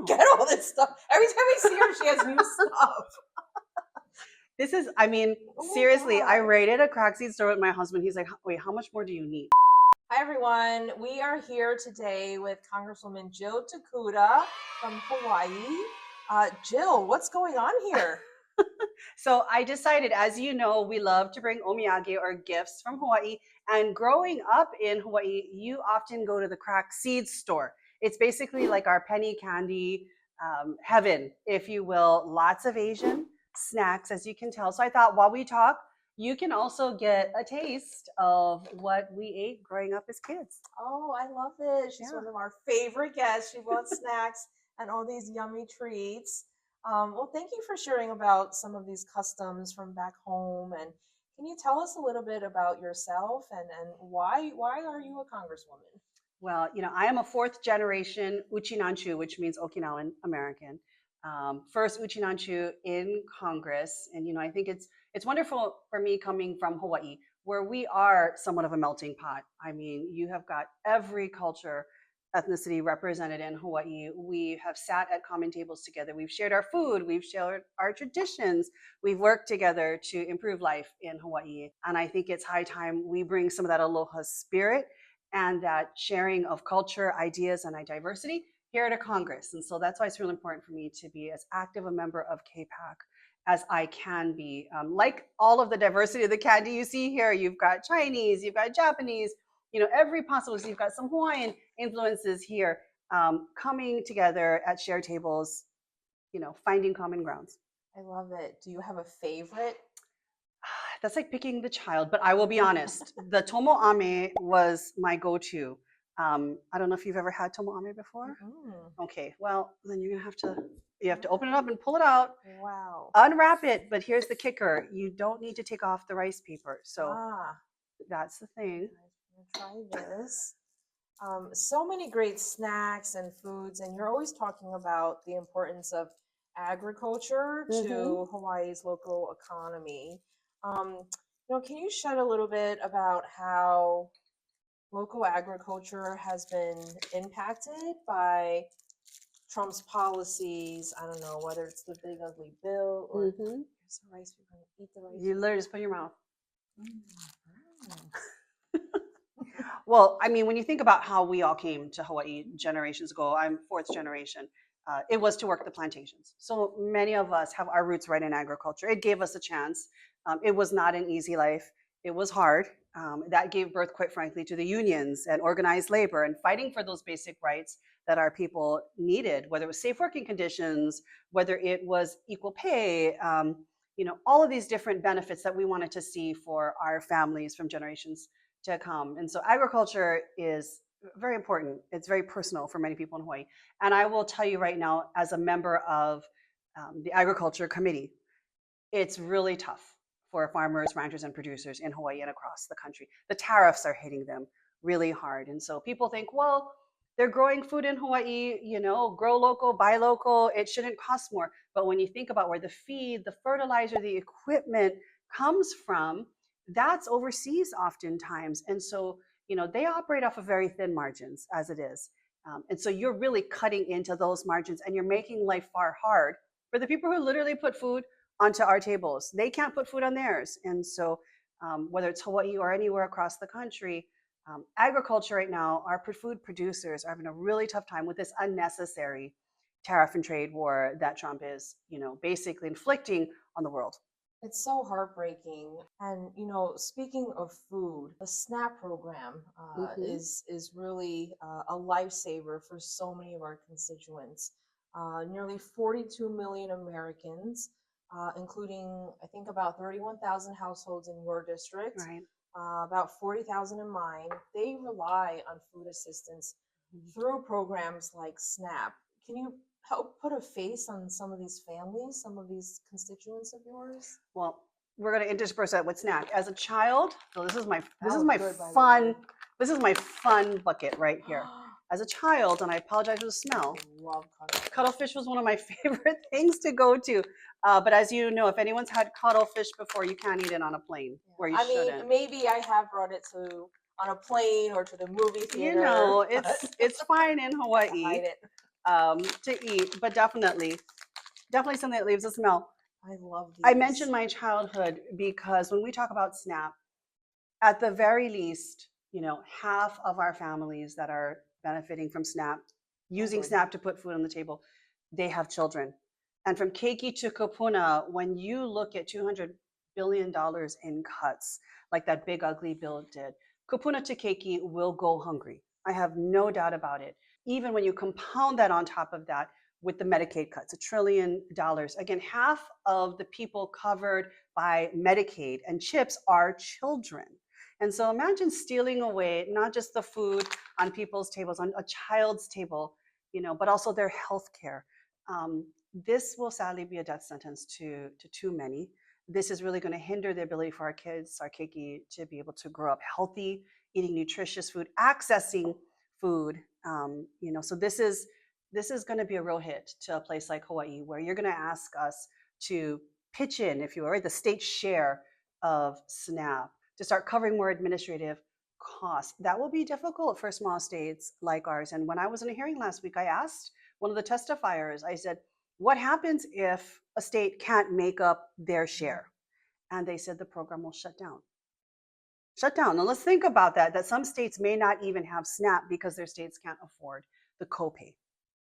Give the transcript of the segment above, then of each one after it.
get all this stuff? Every time I see her, she has new stuff. This is, I mean, Oh seriously, I my God. raided a crack seed store with my husband. He's like, wait, how much more do you need? Hi, everyone. We are here today with Congresswoman Jill Tokuda from Hawaii. Jill, what's going on here? So I decided, as you know, we love to bring omiyage or gifts from Hawaii. And growing up in Hawaii, you often go to the crack seed store. It's basically like our penny candy heaven, if you will. Lots of Asian snacks, as you can tell. So I thought while we talk, you can also get a taste of what we ate growing up as kids. Oh, I love it. She's Yeah. one of our favorite guests. She brought snacks and all these yummy treats. Well, thank you for sharing about some of these customs from back home. And can you tell us a little bit about yourself and why are you a congresswoman? Well, I am a fourth generation Uchinanchu, which means Okinawan American. First Uchinanchu in Congress, and I think it's wonderful for me coming from Hawaii, where we are somewhat of a melting pot. I mean, you have got every culture, ethnicity represented in Hawaii. We have sat at common tables together. We've shared our food. We've shared our traditions. We've worked together to improve life in Hawaii, and I think it's high time we bring some of that aloha spirit and that sharing of culture, ideas, and diversity here at a Congress. And so that's why it's really important for me to be as active a member of KPAC as I can be. Like all of the diversity of the candy you see here, you've got Chinese, you've got Japanese, every possible, so you've got some Hawaiian influences here coming together at shared tables, finding common grounds. I love it. Do you have a favorite? That's like picking the child, but I will be honest. The tomo ame was my go-to. I don't know if you've ever had tomo ame before. Okay, well then you have to open it up and pull it out, Wow. unwrap it. But here's the kicker: you don't need to take off the rice paper. So that's the thing. I'm gonna try this. So many great snacks and foods, and you're always talking about the importance of agriculture to Hawaii's local economy. Can you shed a little bit about how local agriculture has been impacted by Trump's policies? I don't know whether it's the big ugly bill or here's the rice. We're gonna eat the rice. You literally just put in your mouth. Well, I mean, when you think about how we all came to Hawaii generations ago, I'm fourth generation. It was to work the plantations. So many of us have our roots right in agriculture. It gave us a chance. It was not an easy life. It was hard. That gave birth, quite frankly, to the unions and organized labor and fighting for those basic rights that our people needed, whether it was safe working conditions, whether it was equal pay, all of these different benefits that we wanted to see for our families from generations to come. And so agriculture is very important. It's very personal for many people in Hawaii. And I will tell you right now, as a member of the agriculture committee, it's really tough for farmers, ranchers, and producers in Hawaii and across the country. The tariffs are hitting them really hard. And so people think, well, they're growing food in Hawaii, grow local, buy local, it shouldn't cost more. But when you think about where the feed, the fertilizer, the equipment comes from, that's overseas oftentimes. And so, they operate off of very thin margins as it is. And so you're really cutting into those margins and you're making life far hard for the people who literally put food onto our tables. They can't put food on theirs. And so whether it's Hawaii or anywhere across the country, agriculture right now, our food producers are having a really tough time with this unnecessary tariff and trade war that Trump is, basically inflicting on the world. It's so heartbreaking. And speaking of food, the SNAP program is really a lifesaver for so many of our constituents. Nearly 42 million Americans, including I think about 31,000 households in your district, Right. About 40,000 in mine. They rely on food assistance through programs like SNAP. Can you help put a face on some of these families, some of these constituents of yours? Well, we're going to intersperse that with snack. As a child, so this is my fun bucket right here. As a child, and I apologize for the smell, I love cuttlefish. Cuttlefish was one of my favorite things to go to. But as you know, if anyone's had cuttlefish before, you can't eat it on a plane where you shouldn't. Maybe I have brought it on a plane or to the movie theater. It's fine in Hawaii. Hide it. to eat, but definitely something that leaves a smell. I love I mentioned these. my childhood because when we talk about SNAP, at the very least, half of our families that are benefiting from SNAP, using Mhm. SNAP to put food on the table, they have children. And from Keiki to Kapuna, when you look at $200 billion in cuts, like that big ugly bill did, Kapuna to Keiki will go hungry. I have no doubt about it. Even when you compound that on top of that with the Medicaid cuts, $1 trillion. Again, half of the people covered by Medicaid and CHIPS are children. And so imagine stealing away not just the food on people's tables, on a child's table, but also their health care. This will sadly be a death sentence to too many. This is really going to hinder the ability for our kids, our keiki, to be able to grow up healthy, eating nutritious food, accessing food. So this is going to be a real hit to a place like Hawaii, where you're going to ask us to pitch in, if you are, the state share of SNAP to start covering more administrative costs. That will be difficult for small states like ours. And when I was in a hearing last week, I asked one of the testifiers, I said, what happens if a state can't make up their share? And they said the program will shut down. Shut down. Now let's think about that some states may not even have SNAP because their states can't afford the copay,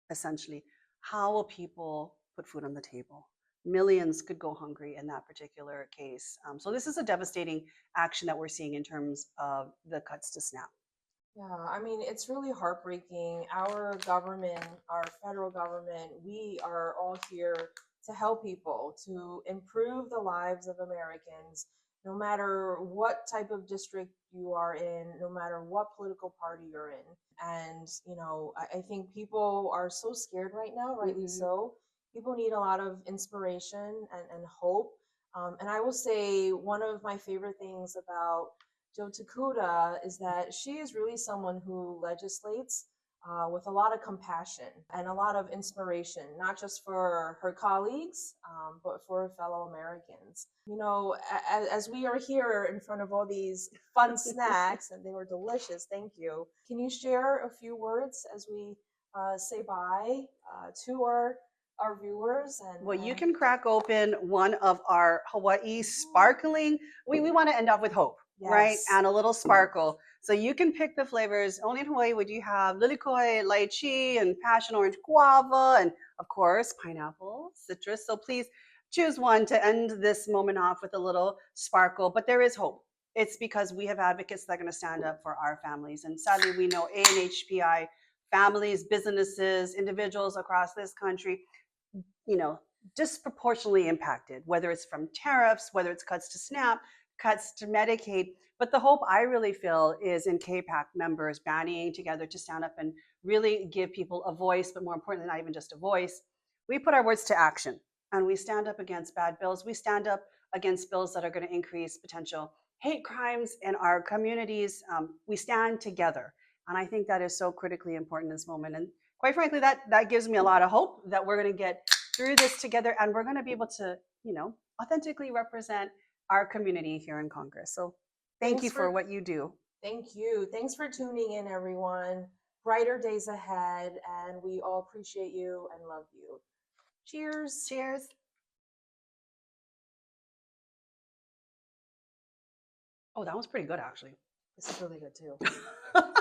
essentially. How will people put food on the table? Millions could go hungry in that particular case. So this is a devastating action that we're seeing in terms of the cuts to SNAP. Yeah, I mean, it's really heartbreaking. Our government, our federal government, we are all here to help people, to improve the lives of Americans, no matter what type of district you are in, no matter what political party you're in. And, I think people are so scared right now, rightly Mm-hmm. so. People need a lot of inspiration and hope. And I will say one of my favorite things about Tokuda is that she is really someone who legislates with a lot of compassion and a lot of inspiration, not just for her colleagues, but for fellow Americans. As we are here in front of all these fun snacks, and they were delicious, thank you. Can you share a few words as we say bye to our viewers? Well, you can crack open one of our Hawaii sparkling. We want to end off with hope, right? Yes. And a little sparkle. So you can pick the flavors. Only in Hawaii would you have lilikoi, lychee, and passion orange guava, and of course, pineapple, citrus. So please choose one to end this moment off with a little sparkle. But there is hope. It's because we have advocates that are going to stand up for our families. And sadly, we know ANHPI families, businesses, individuals across this country, you know, disproportionately impacted, whether it's from tariffs, whether it's cuts to SNAP, cuts to Medicaid. But the hope I really feel is in KPAC members banding together to stand up and really give people a voice, but more importantly, not even just a voice. We put our words to action and we stand up against bad bills. We stand up against bills that are going to increase potential hate crimes in our communities. We stand together. And I think that is so critically important in this moment. And quite frankly, that gives me a lot of hope that we're going to get through this together and we're going to be able to, authentically represent our community here in Congress. So thank you Thanks for for what you do. Thank you. Thanks for tuning in, everyone. Brighter days ahead, and we all appreciate you and love you. Cheers. Cheers. Oh, that was pretty good, actually. This is really good too.